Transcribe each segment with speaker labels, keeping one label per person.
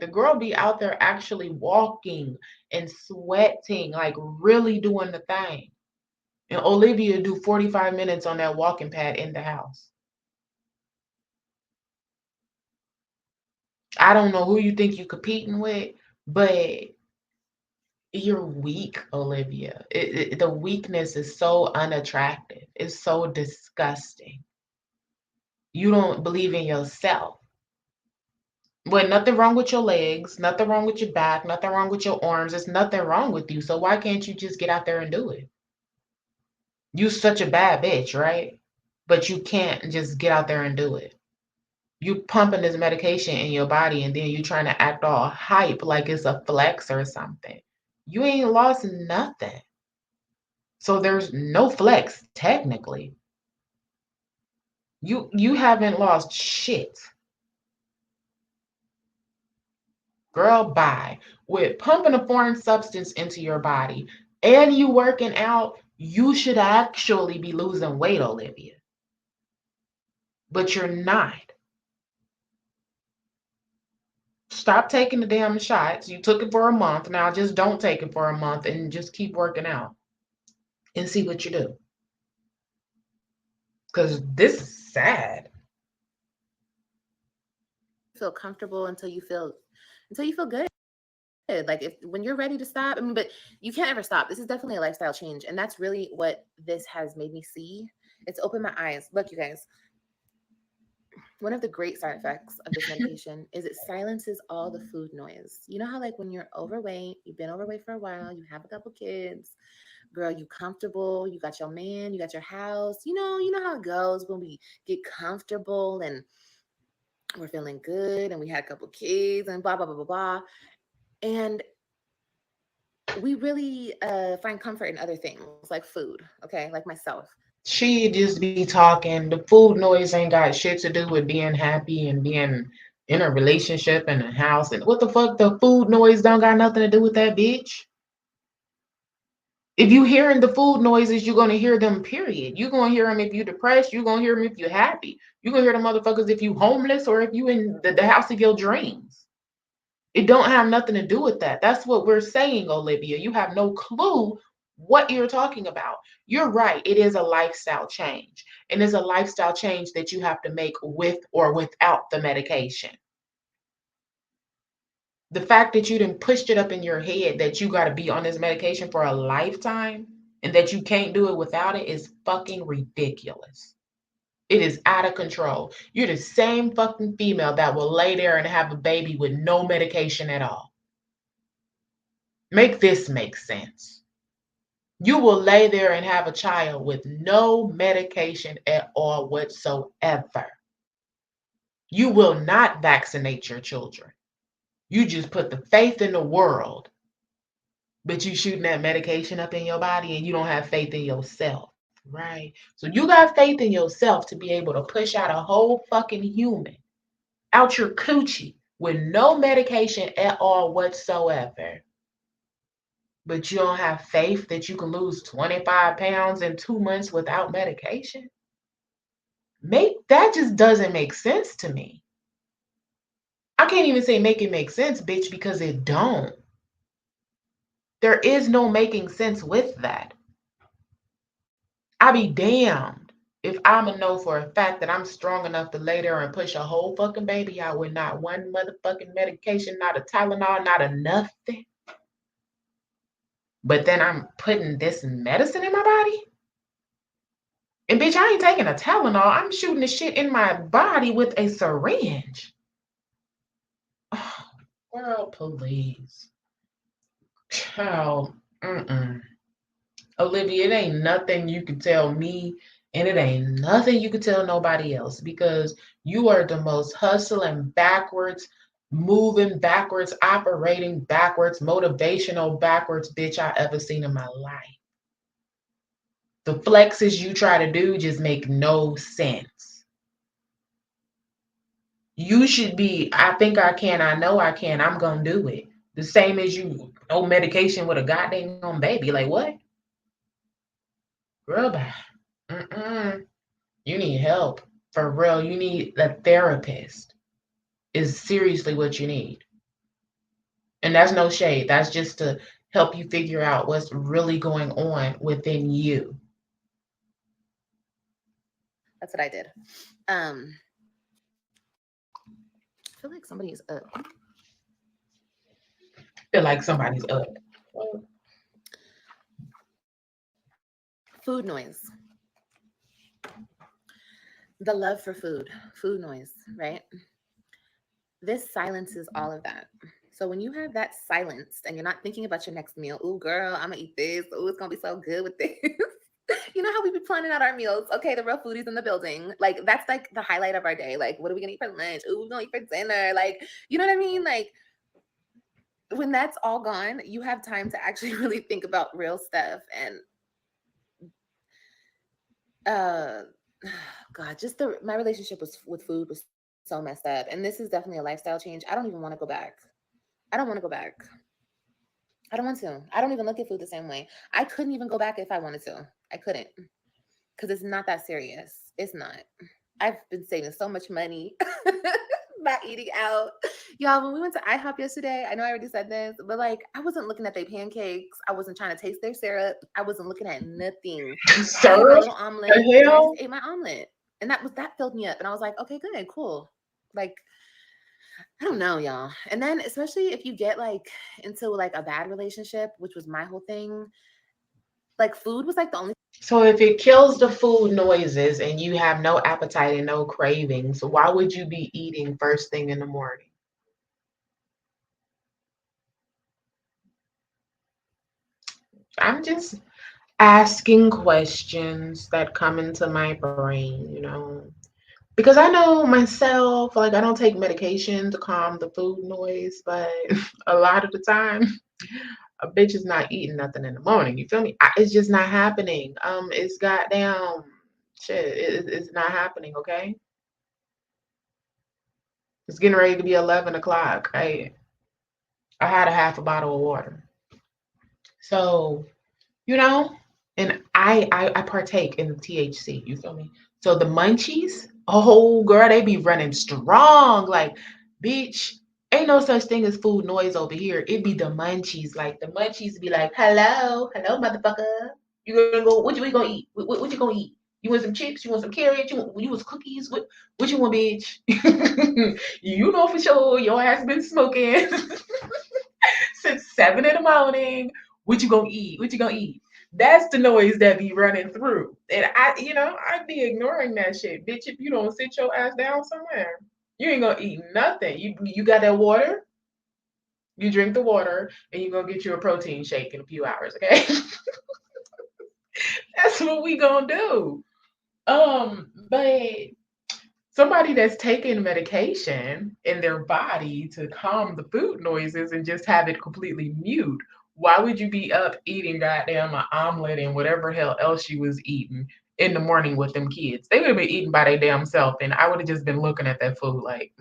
Speaker 1: The girl be out there actually walking and sweating, like really doing the thing. And Olivia do 45 minutes on that walking pad in the house. I don't know who you think you're competing with, but you're weak, Olivia. The weakness is so unattractive. It's so disgusting. You don't believe in yourself. Well, nothing wrong with your legs, nothing wrong with your back, nothing wrong with your arms. There's nothing wrong with you. So why can't you just get out there and do it? You such a bad bitch, right? But you can't just get out there and do it. You pumping this medication in your body and then you trying to act all hype like it's a flex or something. You ain't lost nothing. So there's no flex technically. You haven't lost shit. Girl, bye. With pumping a foreign substance into your body and you working out, you should actually be losing weight, Olivia. But you're not. Stop taking the damn shots. You took it for a month. Now just don't take it for a month and just keep working out and see what you do. Because this is sad.
Speaker 2: Feel comfortable until you feel good. Like if when you're ready to stop, I mean, but you can't ever stop. This is definitely a lifestyle change, and that's really what this has made me see. It's opened my eyes. Look, you guys, one of the great side effects of this medication is it silences all the food noise. You know how like when you're overweight, you've been overweight for a while, you have a couple kids, girl, you comfortable, you got your man, you got your house. You know how it goes when we get comfortable and we're feeling good and we had a couple kids and blah blah blah blah blah. And we really find comfort in other things like food, okay, like myself.
Speaker 1: She just be talking. The food noise ain't got shit to do with being happy and being in a relationship and a house. And what the fuck? The food noise don't got nothing to do with that bitch. If you hearing the food noises, you're gonna hear them. Period. You're gonna hear them if you're depressed. You're gonna hear them if you're happy. You're gonna hear the motherfuckers if you homeless or if you in the house of your dreams. It don't have nothing to do with that. That's what we're saying, Olivia. You have no clue what you're talking about. You're right. It is a lifestyle change. And it's a lifestyle change that you have to make with or without the medication. The fact that you didn't pushed it up in your head that you got to be on this medication for a lifetime and that you can't do it without it is fucking ridiculous. It is out of control. You're the same fucking female that will lay there and have a baby with no medication at all. Make this make sense. You will lay there and have a child with no medication at all whatsoever. You will not vaccinate your children. You just put the faith in the world, but you shooting that medication up in your body and you don't have faith in yourself, right? So you got faith in yourself to be able to push out a whole fucking human out your coochie with no medication at all whatsoever. But you don't have faith that you can lose 25 pounds in 2 months without medication? Make that just doesn't make sense to me. I can't even say make it make sense, bitch, because it don't. There is no making sense with that. I be damned if I'ma know for a fact that I'm strong enough to lay there and push a whole fucking baby out with not one motherfucking medication, not a Tylenol, not a nothing. But then I'm putting this medicine in my body? And bitch, I ain't taking a Tylenol. I'm shooting the shit in my body with a syringe. Oh, girl, please. Child, Olivia, it ain't nothing you can tell me, and it ain't nothing you can tell nobody else because you are the most hustling backwards, moving backwards, operating backwards, motivational backwards bitch I ever seen in my life. The flexes you try to do just make no sense. You should be, I think I can, I know I can, I'm gonna do it. The same as you, no medication with a goddamn baby. Like what? Girl, bye. Mm-mm. You need help. For real, you need a therapist. Is seriously what you need. And that's no shade. That's just to help you figure out what's really going on within you.
Speaker 2: That's what I did. I feel like somebody is up.
Speaker 1: Feel like somebody's up.
Speaker 2: Food noise. The love for food, food noise, right? This silences all of that. So when you have that silence and you're not thinking about your next meal, ooh, girl, I'm gonna eat this. Ooh, it's gonna be so good with this. You know how we be planning out our meals? Okay, the real foodies in the building. Like that's like the highlight of our day. Like, what are we gonna eat for lunch? Ooh, we're gonna eat for dinner. Like, you know what I mean? Like when that's all gone, you have time to actually really think about real stuff. And uh God, just the my relationship was with food was so messed up. And this is definitely a lifestyle change. I don't even want to go back. I don't want to go back. I don't want to. I don't even look at food the same way. I couldn't even go back if I wanted to. I couldn't because it's not that serious. It's not. I've been saving so much money by eating out. Y'all, when we went to IHOP yesterday, I know I already said this, but like I wasn't looking at their pancakes. I wasn't trying to taste their syrup. I wasn't looking at nothing. I ate my
Speaker 1: Syrup?
Speaker 2: little omelet
Speaker 1: The
Speaker 2: and I just
Speaker 1: hell?
Speaker 2: ate my omelet. And that filled me up. And I was like, okay, good, cool. Like, I don't know, y'all. And then especially if you get like into like a bad relationship, which was my whole thing, like food was like the only
Speaker 1: So if it kills the food noises and you have no appetite and no cravings, why would you be eating first thing in the morning? I'm just asking questions that come into my brain. Because I know myself, like I don't take medication to calm the food noise, but a lot of the time, a bitch is not eating nothing in the morning. You feel me? It's just not happening. It's goddamn shit. It's not happening. Okay, it's getting ready to be 11 o'clock. I had a half a bottle of water, so you know, and I partake in the THC. You feel me? So the munchies, oh girl, they be running strong. Like, bitch, ain't no such thing as food noise over here. It be the munchies. Like the munchies be like, hello, hello, motherfucker. You gonna go? What you gonna eat? What you gonna eat? You want some chips? You want some carrots? You want some cookies? What you want, bitch? You know for sure your ass been smoking since 7 in the morning. What you gonna eat? What you gonna eat? That's the noise that be running through. And I'd be ignoring that shit. Bitch, if you don't sit your ass down somewhere, you ain't gonna eat nothing. You got that water, you drink the water, and you're gonna get you a protein shake in a few hours, okay? That's what we gonna do. But somebody that's taking medication in their body to calm the food noises and just have it completely mute. Why would you be up eating goddamn an omelet and whatever hell else you was eating in the morning with them kids? They would have been eating by their damn self, and I would have just been looking at that food like,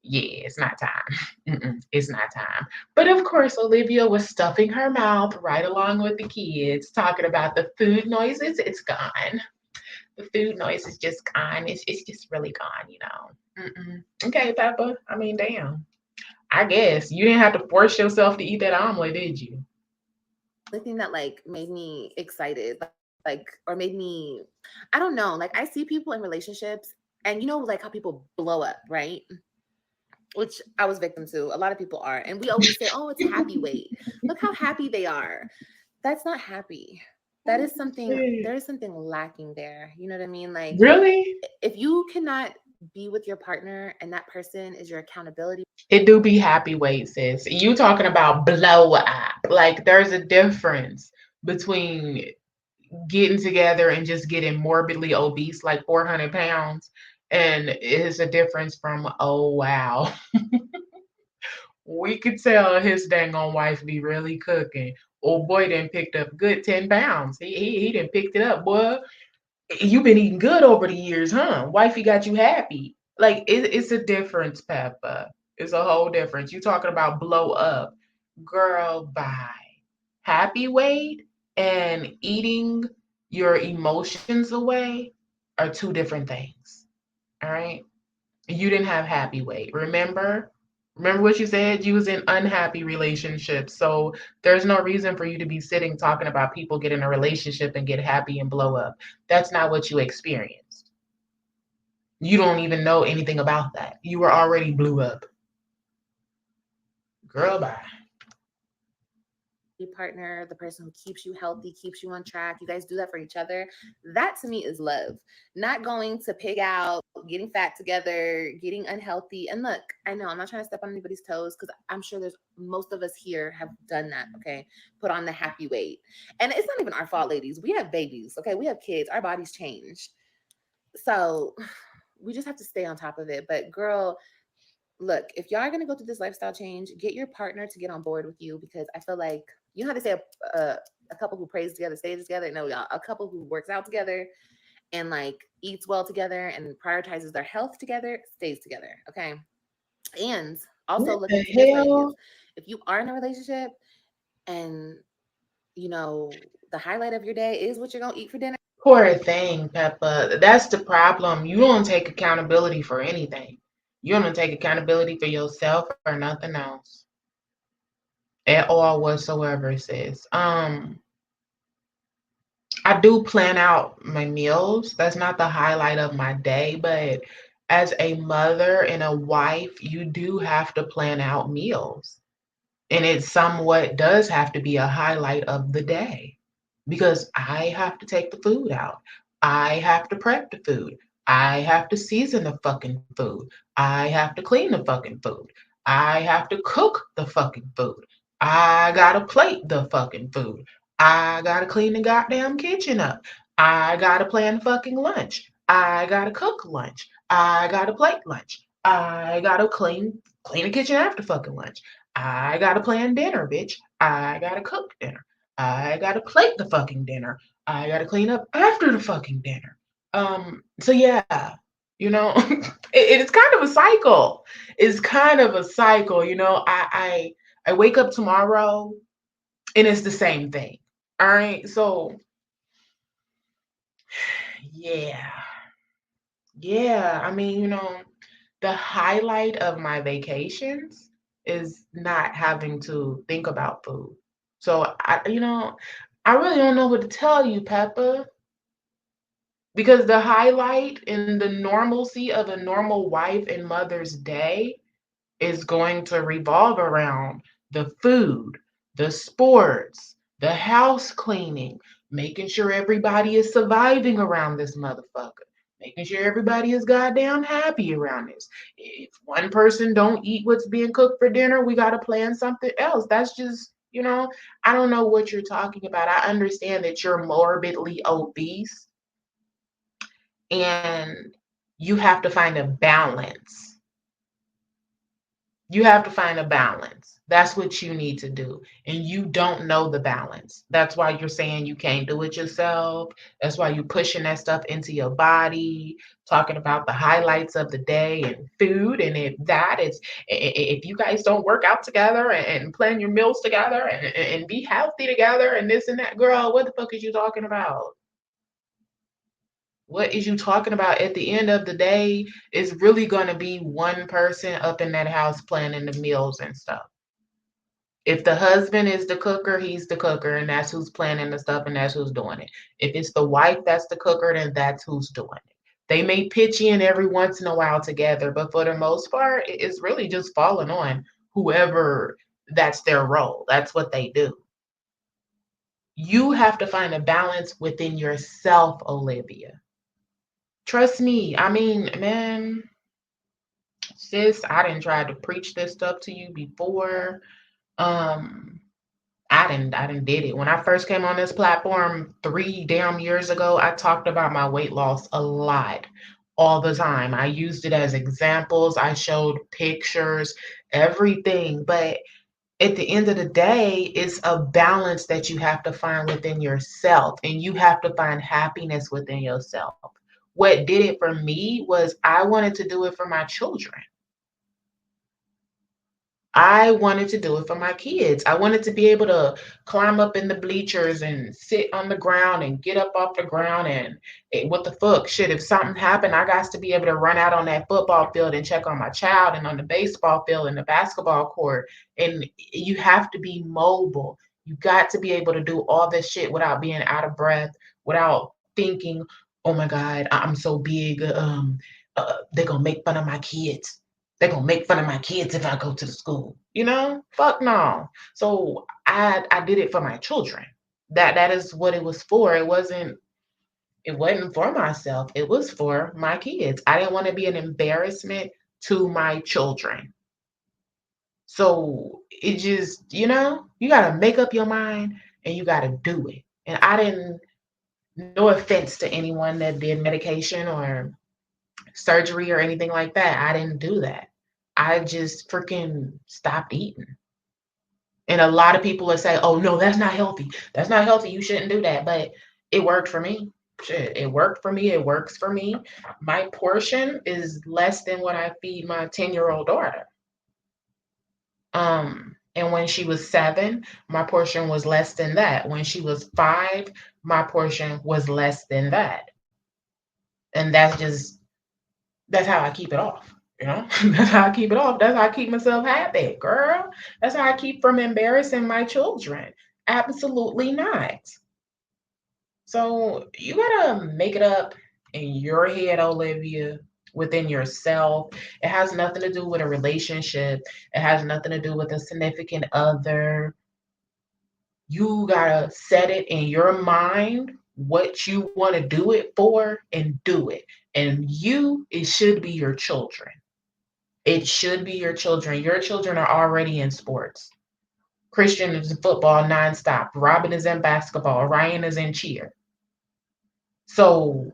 Speaker 1: yeah, it's not time. It's not time. But of course, Olivia was stuffing her mouth right along with the kids, talking about the food noises. It's gone. The food noise is just gone. It's just really gone. Okay, Peppa. I mean, damn. I guess you didn't have to force yourself to eat that omelet, did you?
Speaker 2: thing that like made me excited, like or made me I don't know. Like I see people in relationships and you know like how people blow up, right? Which I was victim to. A lot of people are. And we always say, "Oh, it's happy weight. Look how happy they are." That's not happy. That is something there is something lacking there. You know what I mean? Like
Speaker 1: Really?
Speaker 2: if you cannot be with your partner and that person is your accountability.
Speaker 1: It do be happy weight, sis. You talking about blow up. Like there's a difference between getting together and just getting morbidly obese, like 400 pounds. And it's a difference from, oh, wow. We could tell his dang on wife be really cooking. Old boy done picked up good 10 pounds. He done picked it up, boy. You been eating good over the years, huh? Wifey got you happy. Like it's a difference, Peppa. It's a whole difference. You talking about blow up. Girl, bye. Happy weight and eating your emotions away are two different things. All right. You didn't have happy weight. Remember? Remember what you said? You was in unhappy relationships. So there's no reason for you to be sitting talking about people get in a relationship and get happy and blow up. That's not what you experienced. You don't even know anything about that. You were already blew up. Girl, bye.
Speaker 2: Partner, the person who keeps you healthy, keeps you on track. You guys do that for each other. That to me is love. Not going to pig out, getting fat together, getting unhealthy. And look, I know I'm not trying to step on anybody's toes because I'm sure there's most of us here have done that. Okay. Put on the happy weight. And it's not even our fault, ladies. We have babies. Okay. We have kids. Our bodies change. So we just have to stay on top of it. But girl, look, if y'all are gonna go through this lifestyle change, get your partner to get on board with you because I feel like you know how they say a couple who prays together stays together. No, y'all, a couple who works out together and like eats well together and prioritizes their health together stays together. Okay, and also
Speaker 1: What
Speaker 2: look
Speaker 1: the
Speaker 2: into this, ladies.
Speaker 1: hell?
Speaker 2: If you are in a relationship and you know the highlight of your day is what you're gonna eat for dinner.
Speaker 1: Poor thing, Peppa. That's the problem. You don't take accountability for anything. You don't take accountability for yourself or nothing else at all whatsoever, sis. I do plan out my meals. That's not the highlight of my day, but as a mother and a wife, you do have to plan out meals. And it somewhat does have to be a highlight of the day because I have to take the food out. I have to prep the food. I have to season the fucking food. I have to clean the fucking food. I have to cook the fucking food. I gotta plate the fucking food. I gotta clean the goddamn kitchen up. I gotta plan fucking lunch. I gotta cook lunch. I gotta plate lunch. I gotta clean the kitchen after fucking lunch. I gotta plan dinner, bitch. I gotta cook dinner. I gotta plate the fucking dinner. I gotta clean up after the fucking dinner. So yeah, it's kind of a cycle. It's kind of a cycle, I wake up tomorrow and it's the same thing. All right. So yeah. Yeah. I mean, the highlight of my vacations is not having to think about food. So I really don't know what to tell you, Peppa, because the highlight in the normalcy of a normal wife and mother's day is going to revolve around the food, the sports, the house cleaning, making sure everybody is surviving around this motherfucker, making sure everybody is goddamn happy around this. If one person don't eat what's being cooked for dinner, we got to plan something else. That's just, I don't know what you're talking about. I understand that you're morbidly obese and you have to find a balance. You have to find a balance. That's what you need to do. And you don't know the balance. That's why you're saying you can't do it yourself. That's why you're pushing that stuff into your body, talking about the highlights of the day and food. And if you guys don't work out together and plan your meals together and be healthy together and this and that, girl, what the fuck is you talking about? What is you talking about? At the end of the day, it's really going to be one person up in that house planning the meals and stuff. If the husband is the cooker, he's the cooker, and that's who's planning the stuff and that's who's doing it. If it's the wife that's the cooker, then that's who's doing it. They may pitch in every once in a while together, but for the most part, it's really just falling on whoever that's their role. That's what they do. You have to find a balance within yourself, Olivia. Trust me. I mean, man, sis, I didn't try to preach this stuff to you before. Um, I didn't did it. When I first came on this platform 3 damn years ago, I talked about my weight loss a lot, all the time. I used it as examples. I showed pictures, everything. But at the end of the day, it's a balance that you have to find within yourself, and you have to find happiness within yourself. What did it for me was I wanted to do it for my children. I wanted to do it for my kids. I wanted to be able to climb up in the bleachers and sit on the ground and get up off the ground and what the fuck shit. If something happened, I got to be able to run out on that football field and check on my child and on the baseball field and the basketball court. And you have to be mobile. You got to be able to do all this shit without being out of breath, without thinking, oh my God, I'm so big. They're going to make fun of my kids. They're gonna make fun of my kids if I go to the school. Fuck no. So I did it for my children. That is what it was for. It wasn't for myself. It was for my kids. I didn't want to be an embarrassment to my children. So it just, you gotta make up your mind and you gotta do it. And I didn't, no offense to anyone that did medication or surgery or anything like that. I didn't do that. I just freaking stopped eating. And a lot of people will say, "Oh no, that's not healthy. That's not healthy. You shouldn't do that." But it worked for me. Shit, it worked for me. It works for me. My portion is less than what I feed my 10-year-old daughter. And when she was 7, my portion was less than that. When she was 5, my portion was less than that. And that's how I keep it off. That's how I keep it off. That's how I keep myself happy, girl. That's how I keep from embarrassing my children. Absolutely not. So you gotta make it up in your head, Olivia, within yourself. It has nothing to do with a relationship. It has nothing to do with a significant other. You gotta set it in your mind what you want to do it for and do it. And it should be your children. It should be your children. Your children are already in sports. Christian is in football nonstop. Robin is in basketball. Ryan is in cheer. So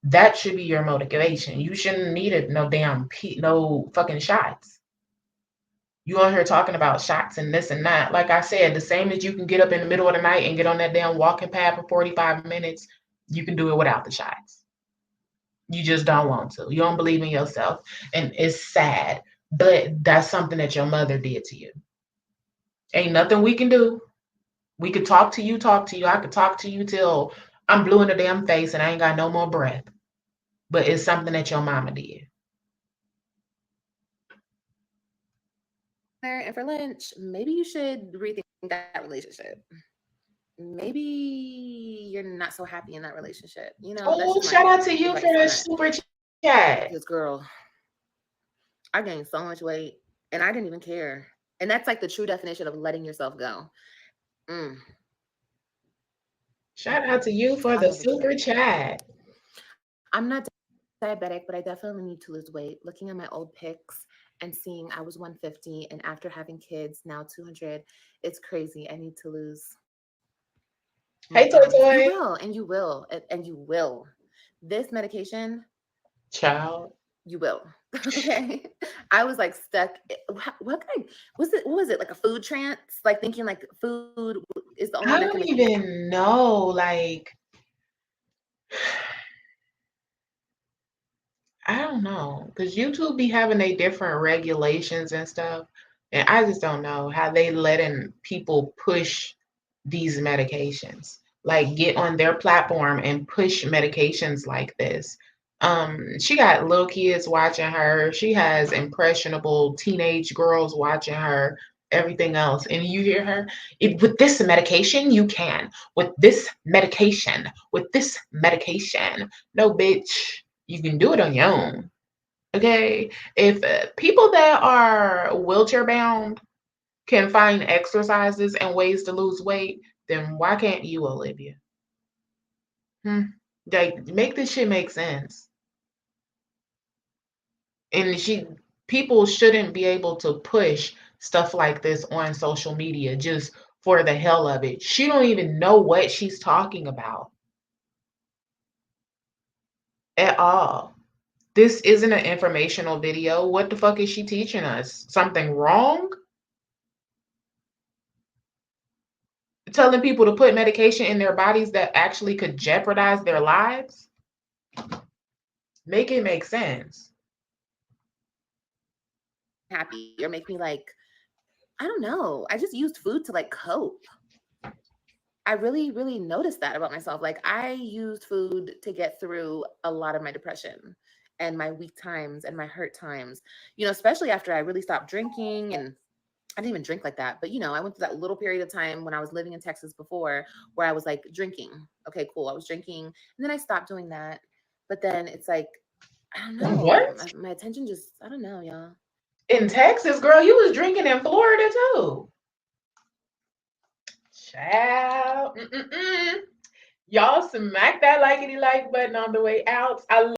Speaker 1: that should be your motivation. You shouldn't need it no no fucking shots. You on here talking about shots and this and that. Like I said, the same as you can get up in the middle of the night and get on that damn walking pad for 45 minutes, you can do it without the shots. You just don't want to. You don't believe in yourself. And it's sad, but that's something that your mother did to you. Ain't nothing we can do. We could talk to you, talk to you. I could talk to you till I'm blue in the damn face and I ain't got no more breath. But it's something that your mama did.
Speaker 2: And for lunch, maybe you should rethink that relationship. Maybe you're not so happy in that relationship. That's
Speaker 1: Oh,
Speaker 2: just my
Speaker 1: shout out to you
Speaker 2: advice
Speaker 1: for
Speaker 2: on
Speaker 1: that
Speaker 2: that.
Speaker 1: super chat.
Speaker 2: Because, girl, I gained so much weight and I didn't even care. And that's like the true definition of letting yourself go. Mm,
Speaker 1: Shout out to you for
Speaker 2: I'll
Speaker 1: the
Speaker 2: never do
Speaker 1: super
Speaker 2: that again.
Speaker 1: chat.
Speaker 2: I'm not diabetic, but I definitely need to lose weight. Looking at my old pics and seeing I was 150 and after having kids, now 200, it's crazy. I need to lose more
Speaker 1: Hey, Toy
Speaker 2: pounds. You
Speaker 1: Toy.
Speaker 2: will, and you will, and you will. This medication,
Speaker 1: Child.
Speaker 2: you will. Okay. I was like stuck. What kind was it? What was it? Like a food trance? Like thinking like food is the only one that
Speaker 1: I
Speaker 2: can
Speaker 1: don't
Speaker 2: make me.
Speaker 1: even know. Like, I don't know. Because YouTube be having a different regulations and stuff. And I just don't know how they letting people push these medications. Like get on their platform and push medications like this. She got little kids watching her. She has impressionable teenage girls watching her, everything else. And you hear her, with this medication, you can. With this medication, with this medication. No, bitch, you can do it on your own. Okay? If people that are wheelchair bound can find exercises and ways to lose weight, then why can't you, Olivia? Hmm. Like, make this shit make sense. And people shouldn't be able to push stuff like this on social media just for the hell of it. She don't even know what she's talking about at all. This isn't an informational video. What the fuck is she teaching us? Something wrong? Telling people to put medication in their bodies that actually could jeopardize their lives? Make it make sense.
Speaker 2: Happy or make me like I don't know. I just used food to like cope. I really, really noticed that about myself. Like I used food to get through a lot of my depression and my weak times and my hurt times, especially after I really stopped drinking. And I didn't even drink like that, but I went through that little period of time when I was living in Texas before where I was like drinking. Okay, cool. I was drinking and then I stopped doing that. But then it's like, I don't know.
Speaker 1: What?
Speaker 2: My attention just, I don't know, y'all.
Speaker 1: In Texas, girl, you was drinking in Florida too. Child. Mm-mm-mm. Y'all smack that likety like button on the way out. I